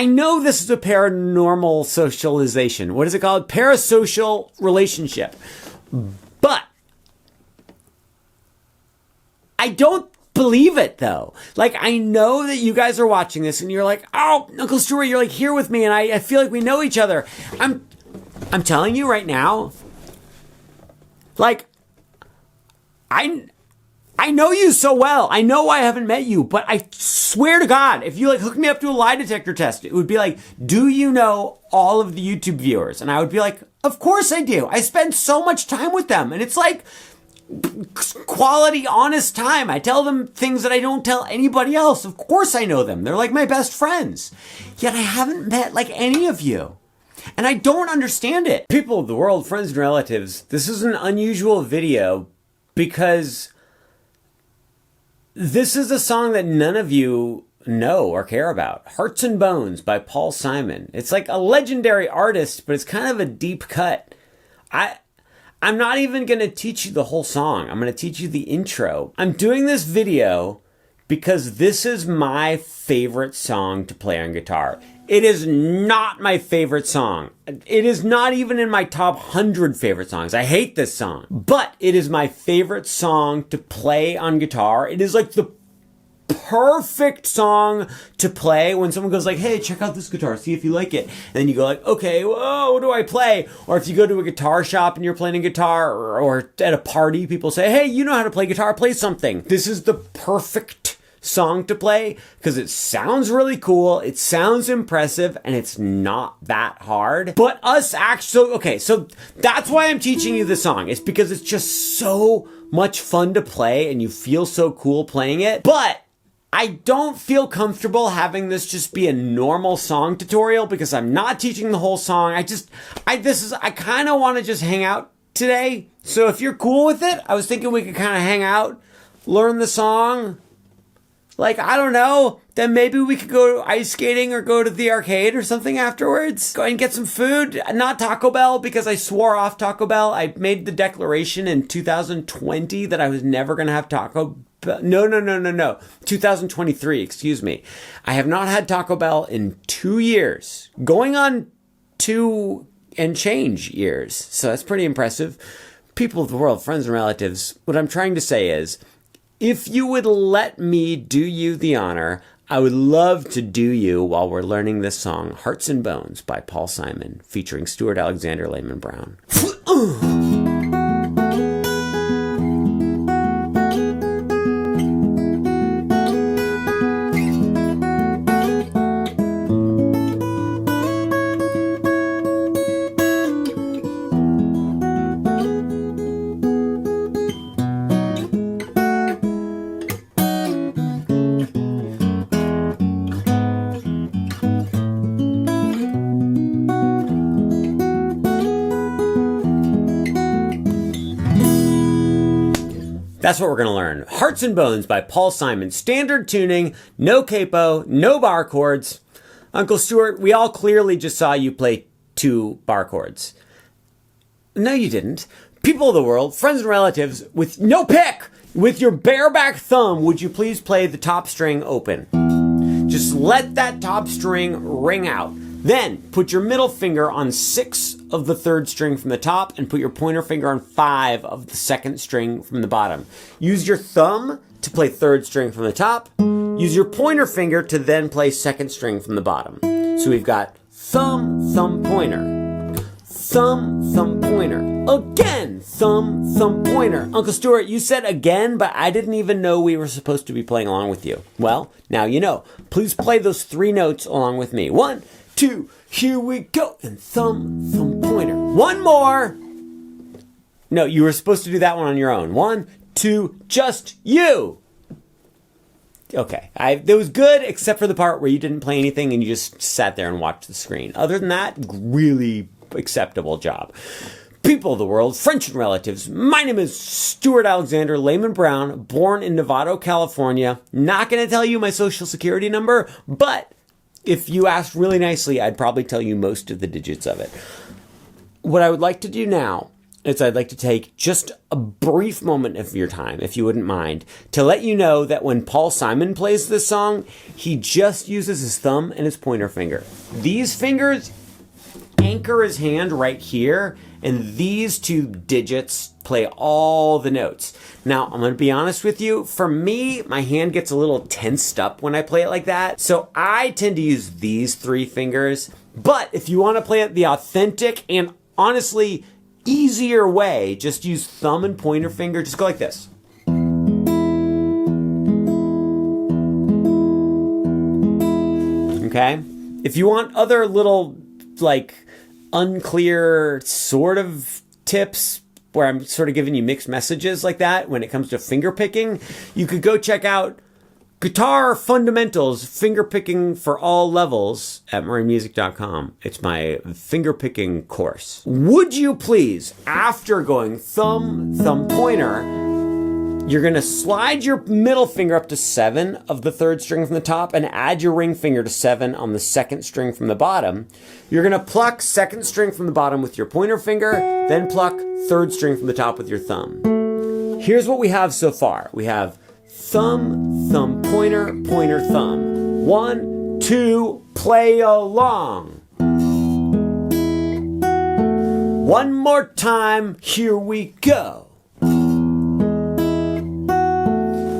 I know this is a paranormal socialization. What is it called? Parasocial relationship. But I don't believe it, though. Like, I know that you guys are watching this and you're like, oh, Uncle Stuart, you're like here with me and I feel like we know each other. I'm telling you right now, like, I know you so well. I know I haven't met you, but I swear to God, if you like hook me up to a lie detector test, it would be like, do you know all of the YouTube viewers? And I would be like, of course I do. I spend so much time with them. And it's like quality, honest time. I tell them things that I don't tell anybody else. Of course I know them. They're like my best friends. Yet I haven't met like any of you. And I don't understand it. People of the world, friends and relatives, this is an unusual video because this is a song that none of you know or care about. Hearts and Bones by Paul Simon. It's like a legendary artist, but it's kind of a deep cut. I'm not even going to teach you the whole song. I'm going to teach you the intro. I'm doing this video because this is my favorite song to play on guitar. It is not my favorite song. It is not even in my top 100 favorite songs. I hate this song. But it is my favorite song to play on guitar. It is like the perfect song to play when someone goes like, hey, check out this guitar, see if you like it. And then you go like, okay, whoa, what do I play? Or if you go to a guitar shop and you're playing a guitar, or at a party, people say, hey, you know how to play guitar, play something. This is the perfect song to play because it sounds really cool, it sounds impressive, and it's not that hard. But us actually, okay, so that's why I'm teaching you the song. It's because it's just so much fun to play and you feel so cool playing it. But I don't feel comfortable having this just be a normal song tutorial because I'm not teaching the whole song. I kind of want to just hang out today. So if you're cool with it, I was thinking we could kind of hang out, learn the song. Like, I don't know, then maybe we could go ice skating or go to the arcade or something afterwards. Go and get some food. Not Taco Bell, because I swore off Taco Bell. I made the declaration in 2020 that I was never going to have Taco Bell. No. 2023, excuse me. I have not had Taco Bell in 2 years. Going on 2 and change years. So that's pretty impressive. People of the world, friends and relatives, what I'm trying to say is, if you would let me do you the honor, I would love to do you while we're learning this song, Hearts and Bones by Paul Simon, featuring Stuart Alexander Lehman-brown. That's what we're going to learn. Hearts and Bones by Paul Simon. Standard tuning, no capo, no bar chords. Uncle Stuart, we all clearly just saw you play 2 bar chords. No, you didn't. People of the world, friends and relatives, with no pick, with your bareback thumb, would you please play the top string open? Just let that top string ring out. Then put your middle finger on 6 of the 3rd string from the top and put your pointer finger on 5 of the 2nd string from the bottom. Use your thumb to play 3rd string from the top. Use your pointer finger to then play 2nd string from the bottom. So we've got thumb, thumb, pointer. Thumb, thumb, pointer. Again, thumb, thumb, pointer. Uncle Stuart, you said again, but I didn't even know we were supposed to be playing along with you. Well, now you know. Please play those 3 notes along with me. 1, 2, here we go. And thumb, thumb, pointer. 1 more. No, you were supposed to do that one on your own. 1, 2, just you. Okay, that was good except for the part where you didn't play anything and you just sat there and watched the screen. Other than that, really acceptable job. People of the world, friends and relatives, my name is Stuart Alexander Lehman-brown, born in Novato, California. Not going to tell you my social security number, but if you asked really nicely, I'd probably tell you most of the digits of it. What I would like to do now I'd like to take just a brief moment of your time, if you wouldn't mind, to let you know that when Paul Simon plays this song, he just uses his thumb and his pointer finger. These fingers anchor his hand right here, and these two digits play all the notes. Now, I'm going to be honest with you. For me, my hand gets a little tensed up when I play it like that, so I tend to use these three fingers. But if you want to play it the authentic and honestly easier way, just use thumb and pointer finger. Just go like this. Okay? If you want other little, like, unclear sort of tips where I'm sort of giving you mixed messages like that when it comes to finger picking, you could go check out Guitar Fundamentals, Fingerpicking for All Levels at marinmusic.com. It's my fingerpicking course. Would you please, after going thumb, thumb, pointer, you're going to slide your middle finger up to 7 of the 3rd string from the top and add your ring finger to 7 on the 2nd string from the bottom. You're going to pluck 2nd string from the bottom with your pointer finger, then pluck 3rd string from the top with your thumb. Here's what we have so far. We have thumb, thumb, pointer, pointer, thumb. 1, 2, play along. One more time, here we go.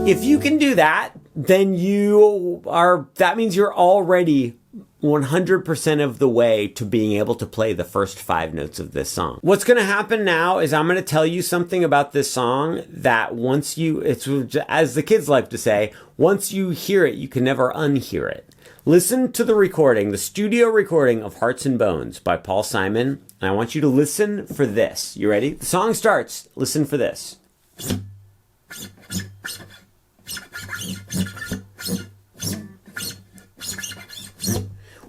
If you can do that, then that means you're already 100% of the way to being able to play the first 5 notes of this song. What's going to happen now is I'm going to tell you something about this song that it's as the kids like to say, once you hear it, you can never unhear it. Listen to the recording, the studio recording of Hearts and Bones by Paul Simon, and I want you to listen for this. You ready? The song starts. Listen for this.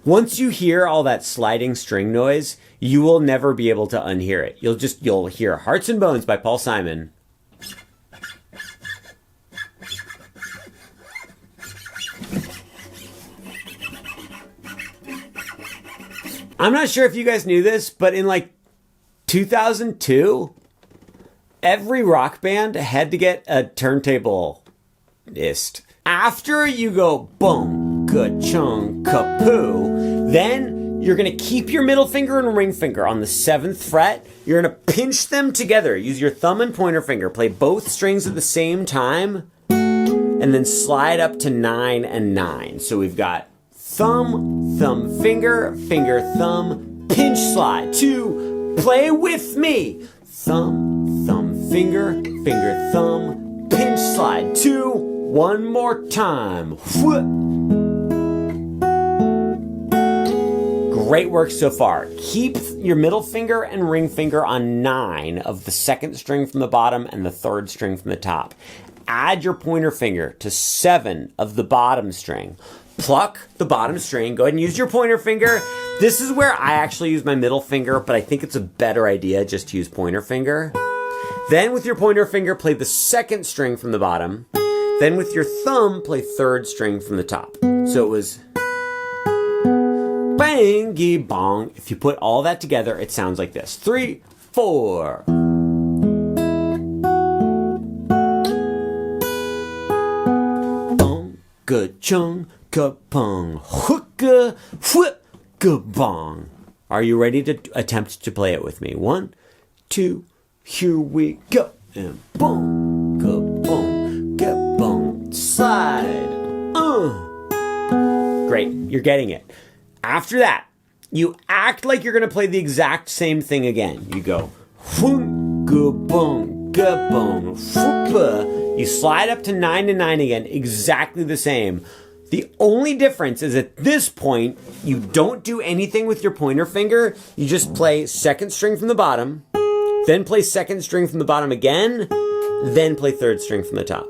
Once you hear all that sliding string noise, you will never be able to unhear it. You'll hear Hearts and Bones by Paul Simon. I'm not sure if you guys knew this, but in like 2002, every rock band had to get a turntableist. After you go boom, ka-chung, kapoo, then you're going to keep your middle finger and ring finger on the 7th fret. You're going to pinch them together. Use your thumb and pointer finger. Play both strings at the same time. And then slide up to 9 and 9. So we've got thumb, thumb, finger, finger, thumb, pinch, slide. 2, play with me. Thumb, thumb, finger, finger, thumb, pinch, slide. 2, one more time. Great work so far. Keep your middle finger and ring finger on 9 of the 2nd string from the bottom and the 3rd string from the top. Add your pointer finger to 7 of the bottom string. Pluck the bottom string. Go ahead and use your pointer finger. This is where I actually use my middle finger, but I think it's a better idea just to use pointer finger. Then with your pointer finger, play the 2nd string from the bottom. Then with your thumb, play 3rd string from the top. So it was bangy bong. If you put all that together, it sounds like this. 3, 4. Bong, ka-chung, ka-pung, hookah, whip, ka-bong. Are you ready to attempt to play it with me? 1, 2, here we go. And boom, ka-boom, ka-boom, slide. Great, you're getting it. After that, you act like you're going to play the exact same thing again. You go, whoom, ka-boom, ka-boom, whoop. You slide up to 9 and 9 again, exactly the same. The only difference is at this point, you don't do anything with your pointer finger. You just play 2nd string from the bottom, then play 2nd string from the bottom again, then play 3rd string from the top.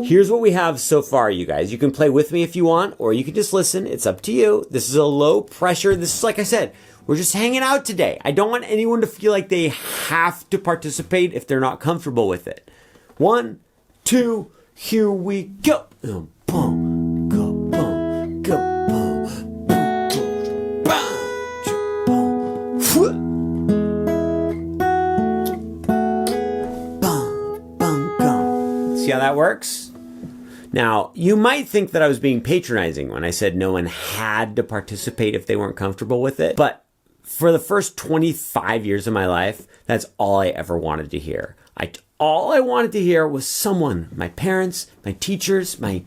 Here's what we have so far, you guys. You can play with me if you want, or you can just listen. It's up to you. This is a low pressure. This is, like I said, we're just hanging out today. I don't want anyone to feel like they have to participate if they're not comfortable with it. 1, 2, here we go. Boom, boom, boom, boom, boom. that works? Now, you might think that I was being patronizing when I said no one had to participate if they weren't comfortable with it. But for the first 25 years of my life, that's all I ever wanted to hear. All I wanted to hear was someone, my parents, my teachers, my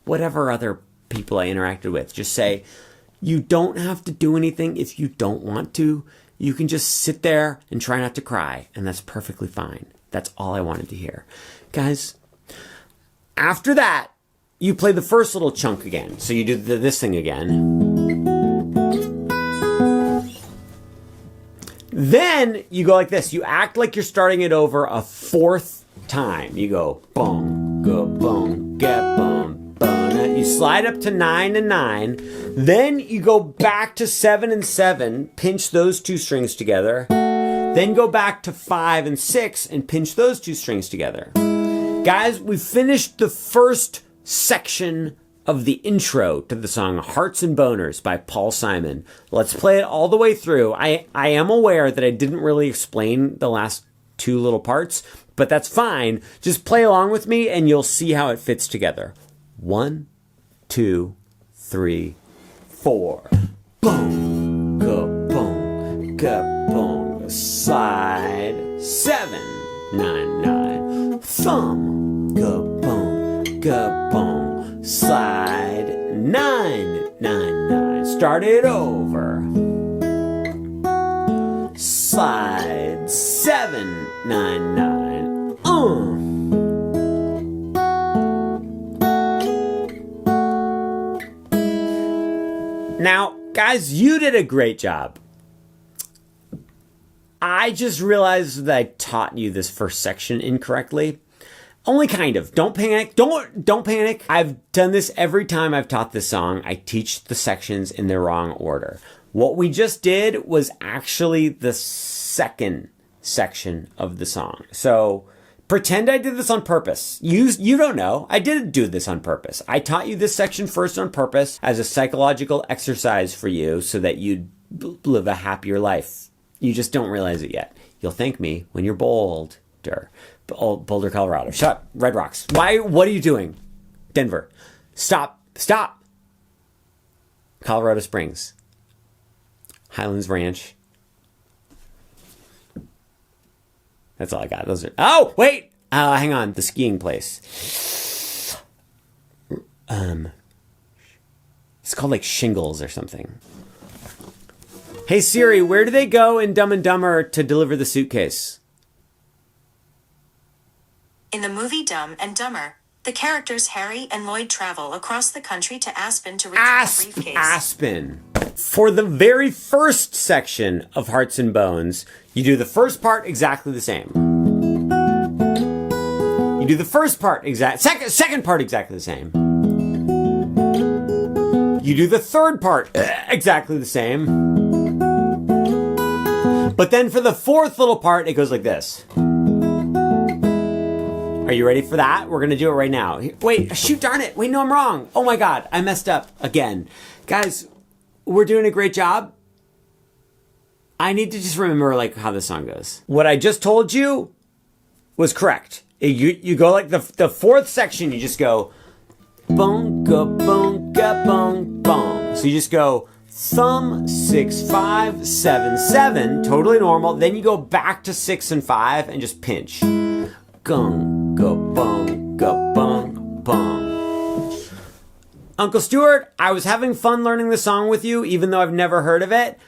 whatever other people I interacted with, just say, you don't have to do anything if you don't want to. You can just sit there and try not to cry, and that's perfectly fine. That's all I wanted to hear. Guys, after that, you play the first little chunk again. So you do this thing again. Then you go like this. You act like you're starting it over a fourth time. You go boom, go boom, get boom, boom. You slide up to 9 and 9. Then you go back to 7 and 7, pinch those two strings together. Then go back to 5 and 6 and pinch those two strings together. Guys, we finished the first section of the intro to the song Hearts and Boners by Paul Simon. Let's play it all the way through. I am aware that I didn't really explain the last two little parts, but that's fine. Just play along with me and you'll see how it fits together. 1, 2, 3, 4. Boom, go, boom, go, boom. Slide, 7, 9, 9. Thumb, go, boom, go, boom. Slide, 9, 9, 9. Start it over. Slide, 7, 9, 9. Now, guys, you did a great job. I just realized that I taught you this first section incorrectly. Only kind of. Don't panic. Don't panic. I've done this every time I've taught this song. I teach the sections in the wrong order. What we just did was actually the second section of the song. So pretend I did this on purpose. You don't know. I didn't do this on purpose. I taught you this section first on purpose as a psychological exercise for you so that you'd live a happier life. You just don't realize it yet. You'll thank me when you're bolder. Boulder, Colorado. Shut up. Red Rocks. Why? What are you doing? Denver. Stop. Colorado Springs. Highlands Ranch. That's all I got. Those are. Oh, wait. Hang on. The skiing place. It's called like Shingles or something. Hey Siri, where do they go in Dumb and Dumber to deliver the suitcase? In the movie Dumb and Dumber, the characters Harry and Lloyd travel across the country to Aspen to retrieve a briefcase. Aspen. For the very first section of Hearts and Bones, you do the first part exactly the same. You do the first part second part exactly the same. You do the third part exactly the same. But then for the fourth little part, it goes like this. Are you ready for that? We're going to do it right now. Wait, shoot, darn it. Wait, no, I'm wrong. Oh my God, I messed up again. Guys, we're doing a great job. I need to just remember like how the song goes. What I just told you was correct. You go like the fourth section, you just go bunga bunga bung bung. So you just go thumb 6 5 7 7, totally normal. Then you go back to 6 and 5 and just pinch. Gung go bung go bung bung. Uncle Stuart, I was having fun learning the song with you, even though I've never heard of it.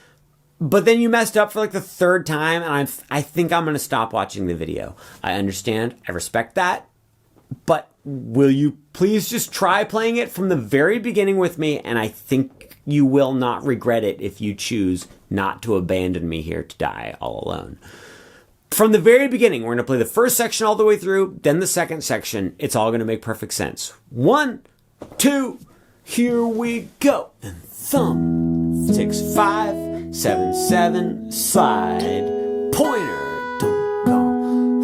But then you messed up for like the third time, and I think I'm going to stop watching the video. I understand. I respect that. But will you please just try playing it from the very beginning with me, and I think you will not regret it if you choose not to abandon me here to die all alone. From the very beginning, we're going to play the first section all the way through, then the second section. It's all going to make perfect sense. 1, 2, here we go. And thumb, 6 5 7 7, slide, pointer, don't go,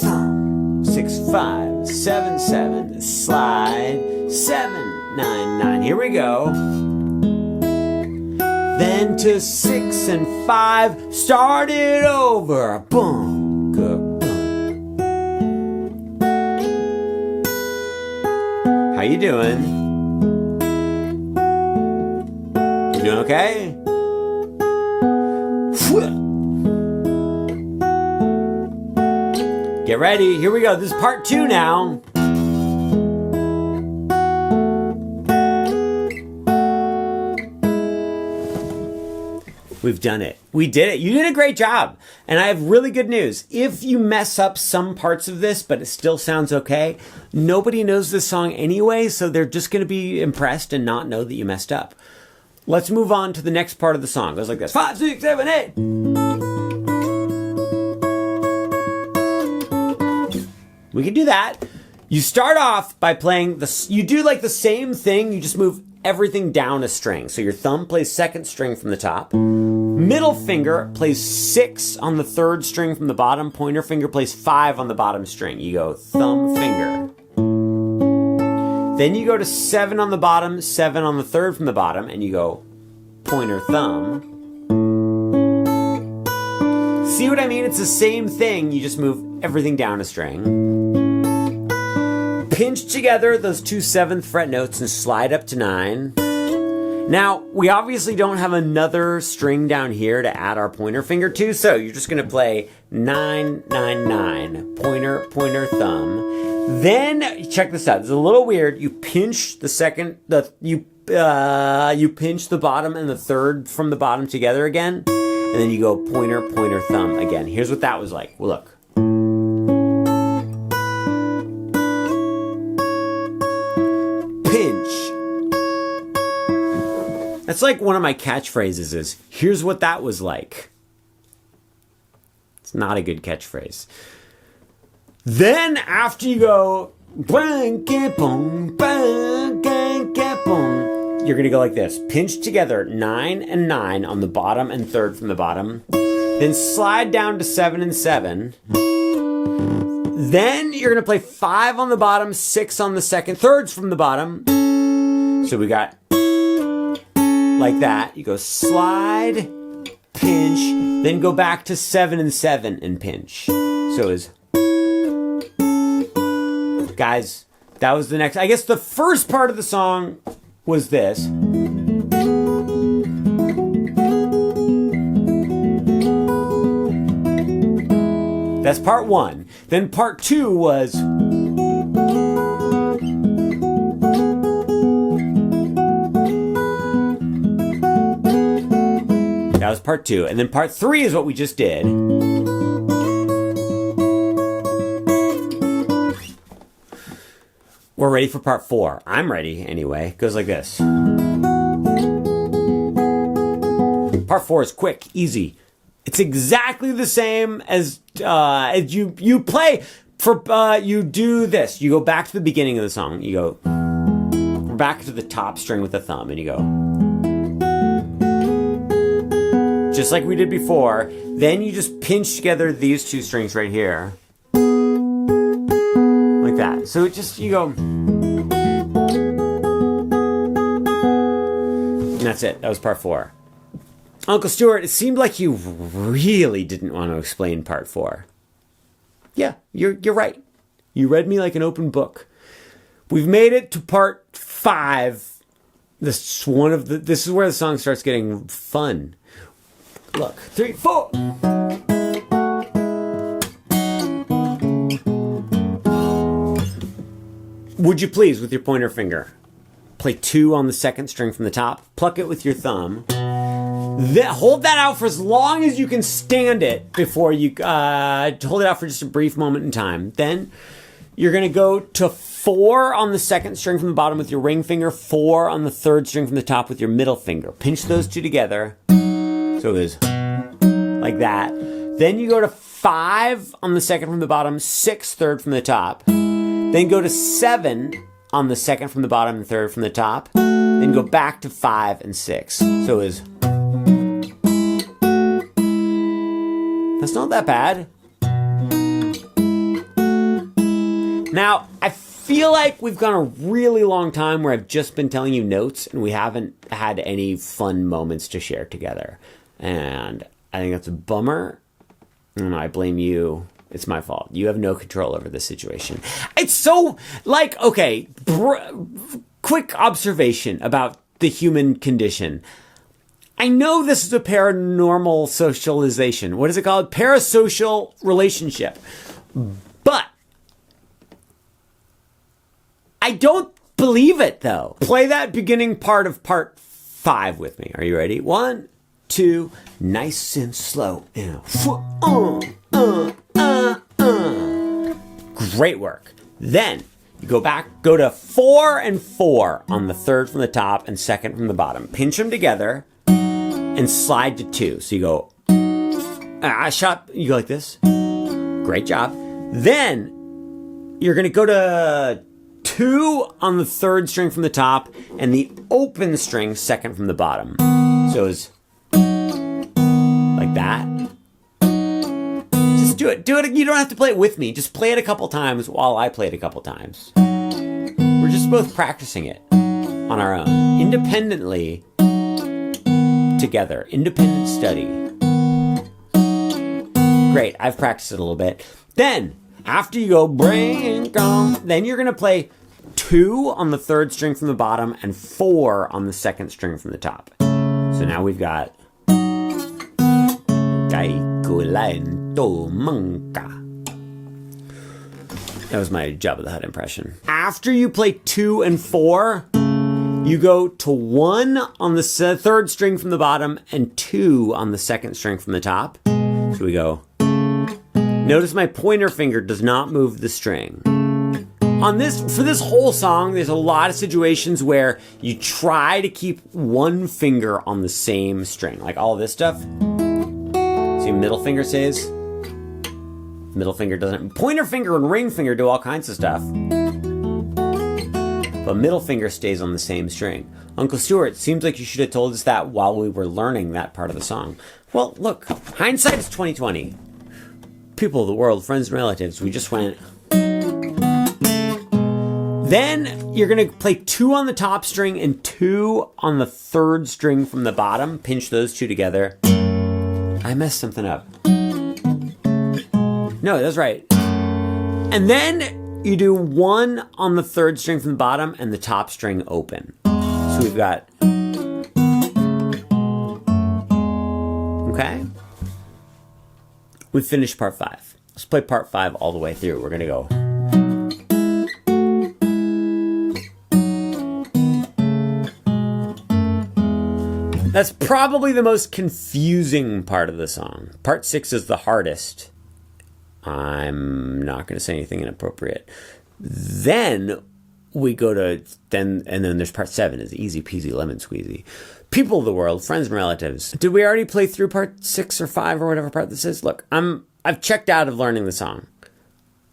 thumb, 6 5 7 7, slide, 7 9 9. Here we go. then to 6 and 5, start it over. Boom, boom. How you doing? You doing okay? Get ready, here we go. This is part 2 now. We've done it. We did it. You did a great job. And I have really good news. If you mess up some parts of this, but it still sounds okay, nobody knows this song anyway, so they're just going to be impressed and not know that you messed up. Let's move on to the next part of the song. It goes like this. 5, 6, 7, 8. We can do that. You start off by playing you do like the same thing, you just move everything down a string. So your thumb plays 2nd string from the top. Middle finger plays 6 on the 3rd string from the bottom. Pointer finger plays 5 on the bottom string. You go thumb, finger. Then you go to 7 on the bottom, 7 on the 3rd from the bottom, and you go pointer, thumb. See what I mean? It's the same thing, you just move everything down a string. Pinch together those 2 7th fret notes and slide up to 9. Now, we obviously don't have another string down here to add our pointer finger to, so you're just going to play 9, 9, 9, pointer, pointer, thumb. Then, check this out. It's a little weird. You pinch the you pinch the bottom and the 3rd from the bottom together again, and then you go pointer, pointer, thumb again. Here's what that was like. Well, look. That's like one of my catchphrases is, here's what that was like. It's not a good catchphrase. Then after you go, you're going to go like this. Pinch together 9 and 9 on the bottom and 3rd from the bottom. Then slide down to 7 and 7. Then you're going to play 5 on the bottom, 6 on the 2nd, 3rds from the bottom. So we got like that. You go slide, pinch, then go back to 7 and 7 and pinch. So is, guys, that was the next. I guess the first part of the song was this. That's part 1. Then part 2 was. That was part 2. And then part 3 is what we just did. We're ready for part 4. I'm ready anyway. It goes like this. Part 4 is quick, easy. It's exactly the same as you play for you do this. You go back to the beginning of the song. You go back to the top string with the thumb and you go just like we did before. Then you just pinch together these 2 strings right here. Like that. So it just, you go. And that's it. That was part 4. Uncle Stuart, it seemed like you really didn't want to explain part 4. Yeah, you're right. You read me like an open book. We've made it to part 5. This is where the song starts getting fun. Look, 3, 4. Would you please, with your pointer finger, play 2 on the 2nd string from the top, pluck it with your thumb, then hold that out for as long as you can stand it before you hold it out for just a brief moment in time. Then you're going to go to 4 on the 2nd string from the bottom with your ring finger, 4 on the 3rd string from the top with your middle finger. Pinch those 2 together. So it is like that. Then you go to 5 on the 2nd from the bottom, 6 3rd from the top. Then go to 7 on the 2nd from the bottom and 3rd from the top. Then go back to 5 and 6. So it is. That's not that bad. Now, I feel like we've gone a really long time where I've just been telling you notes and we haven't had any fun moments to share together. And I think that's a bummer. And I blame you. It's my fault. You have no control over this situation. It's so, like, okay, quick observation about the human condition. I know this is a paranormal socialization. What is it called? Parasocial relationship. But I don't believe it, though. Play that beginning part of part 5 with me. Are you ready? 1, 2, nice and slow. Great work. Then you go back, go to 4 and 4 on the 3rd from the top and 2nd from the bottom. Pinch them together and slide to 2. So you go, you go like this. Great job. Then you're going to go to 2 on the 3rd string from the top and the open string 2nd from the bottom. So it's like that. Just do it. Do it. You don't have to play it with me. Just play it a couple times while I play it a couple times. We're just both practicing it on our own, independently, together. Independent study. Great. I've practiced it a little bit. Then, after you go, then you're going to play 2 on the 3rd string from the bottom and 4 on the 2nd string from the top. So now we've got that was my Jabba the Hutt impression. After you play 2 and 4, you go to 1 on the 3rd string from the bottom and 2 on the 2nd string from the top. So we go. Notice my pointer finger does not move the string. For this whole song, there's a lot of situations where you try to keep one finger on the same string. Like all this stuff. See, middle finger stays. Middle finger doesn't. Pointer finger and ring finger do all kinds of stuff. But middle finger stays on the same string. Uncle Stuart, seems like you should have told us that while we were learning that part of the song. Well, look, hindsight is 20/20. People of the world, friends and relatives, we just went. Then you're going to play 2 on the top string and 2 on the 3rd string from the bottom. Pinch those 2 together. I messed something up. No, that's right. And then you do 1 on the 3rd string from the bottom and the top string open. So we've got... Okay? We've finished part 5. Let's play part 5 all the way through. We're going to go... That's probably the most confusing part of the song. Part 6 is the hardest. I'm not going to say anything inappropriate. Then we go to... and then there's part 7 is easy peasy lemon squeezy. People of the world, friends and relatives. Did we already play through part 6 or 5 or whatever part this is? Look, I've checked out of learning the song.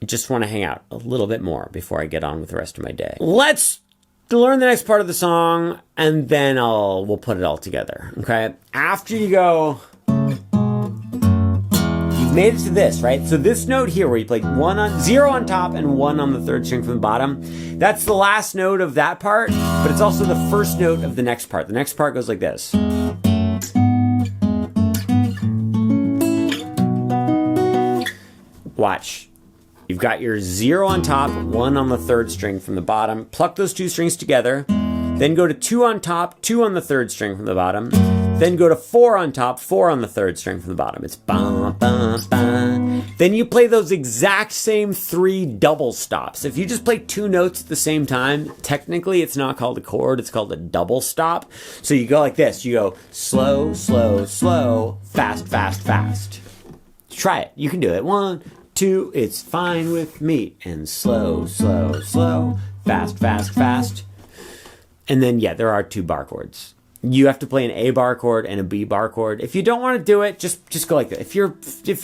I just want to hang out a little bit more before I get on with the rest of my day. Let's learn the next part of the song, and then we'll put it all together, okay? After you go, you've made it to this, right? So this note here where you play 0 on top and 1 on the 3rd string from the bottom, that's the last note of that part, but it's also the first note of the next part. The next part goes like this. Watch. You've got your 0 on top, 1 on the 3rd string from the bottom. Pluck those 2 strings together. Then go to 2 on top, 2 on the 3rd string from the bottom. Then go to 4 on top, 4 on the 3rd string from the bottom. It's ba, ba, ba. Then you play those exact same 3 double stops. If you just play 2 notes at the same time, technically it's not called a chord, it's called a double stop. So you go like this. You go slow, slow, slow, fast, fast, fast. Try it. You can do it. 1, 2, it's fine with me. And slow, slow, slow, fast, fast, fast. And then, yeah, there are 2 bar chords. You have to play an A bar chord and a B bar chord. If you don't want to do it, just go like that. If you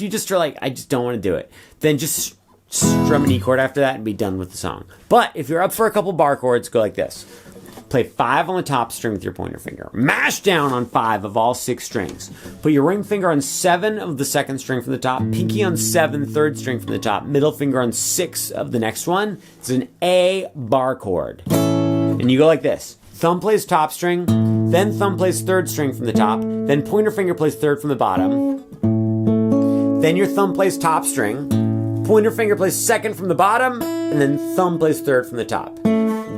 just are like, I just don't want to do it, then just strum an E chord after that and be done with the song. But if you're up for a couple bar chords, go like this. Play 5 on the top string with your pointer finger. Mash down on 5 of all 6 strings. Put your ring finger on 7 of the second string from the top, pinky on 7, third string from the top, middle finger on 6 of the next one. It's an A bar chord. And you go like this. Thumb plays top string, then thumb plays third string from the top, then pointer finger plays third from the bottom. Then your thumb plays top string, pointer finger plays second from the bottom, and then thumb plays third from the top.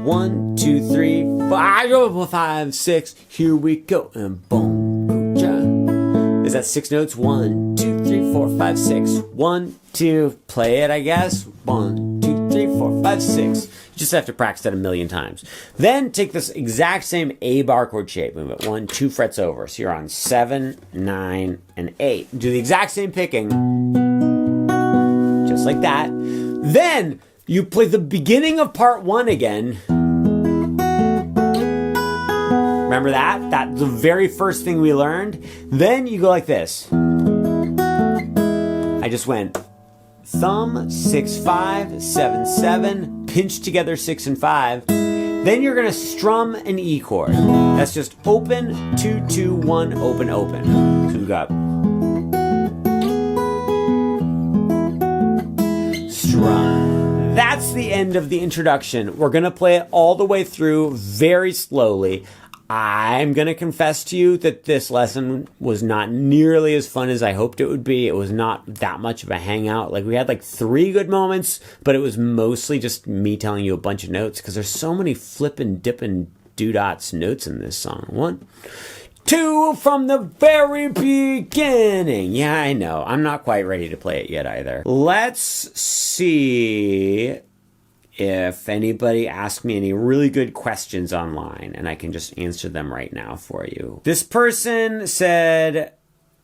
1, 2, 3, 4, 5, 6. Here we go. And boom. Is that 6 notes? 1, 2, 3, 4, 5, 6. 1, 2. Play it, I guess. 1, 2, 3, 4, 5, 6. You just have to practice that a million times. Then take this exact same A bar chord shape. Move it 1, 2 frets over. So you're on 7, 9, and 8. Do the exact same picking. Just like that. Then you play the beginning of part 1 again. Remember that? That's the very first thing we learned. Then you go like this. I just went thumb, 6, 5, 7, 7, pinch together 6 and 5. Then you're gonna strum an E chord. That's just open, 2, 2, 1, open, open. So we've got strum. That's the end of the introduction. We're gonna play it all the way through very slowly. I'm going to confess to you that this lesson was not nearly as fun as I hoped it would be. It was not that much of a hangout. Like, we had like 3 good moments, but it was mostly just me telling you a bunch of notes because there's so many flippin', dippin', doodots notes in this song. 1, 2 from the very beginning. Yeah, I know. I'm not quite ready to play it yet either. Let's see if anybody asks me any really good questions online, and I can just answer them right now for you. This person said,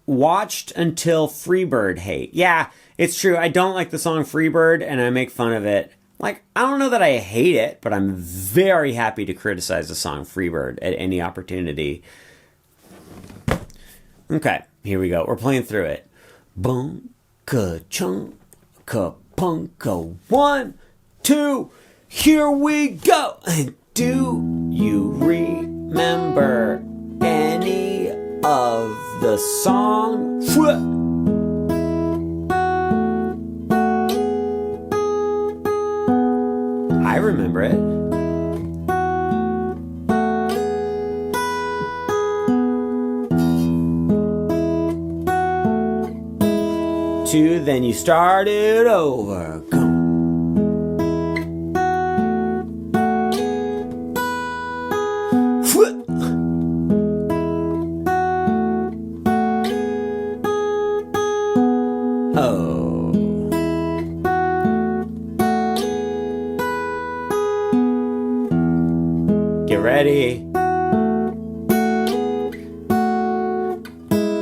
watched until Freebird hate. Yeah, it's true. I don't like the song Freebird, and I make fun of it. Like, I don't know that I hate it, but I'm very happy to criticize the song Freebird at any opportunity. Okay, here we go. We're playing through it. Bunka chunka punka 1, 2, here we go. Do you remember any of the song? I remember it. 2, then you start it over. Come. Ready?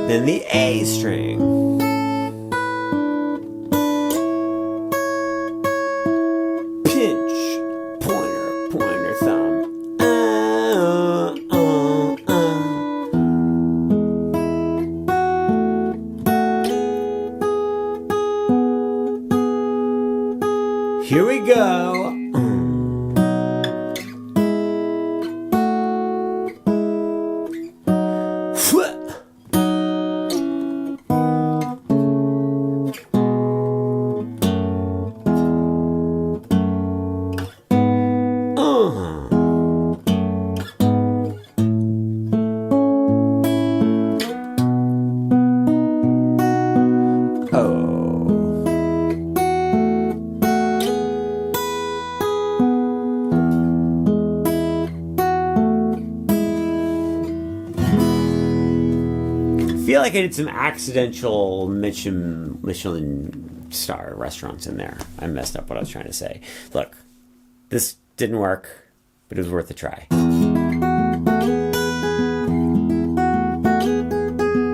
Then the A string. Pinch, pointer, thumb. Here we go. I feel like I did some accidental Michelin star restaurants in there. I messed up what I was trying to say. Look, this didn't work, but it was worth a try.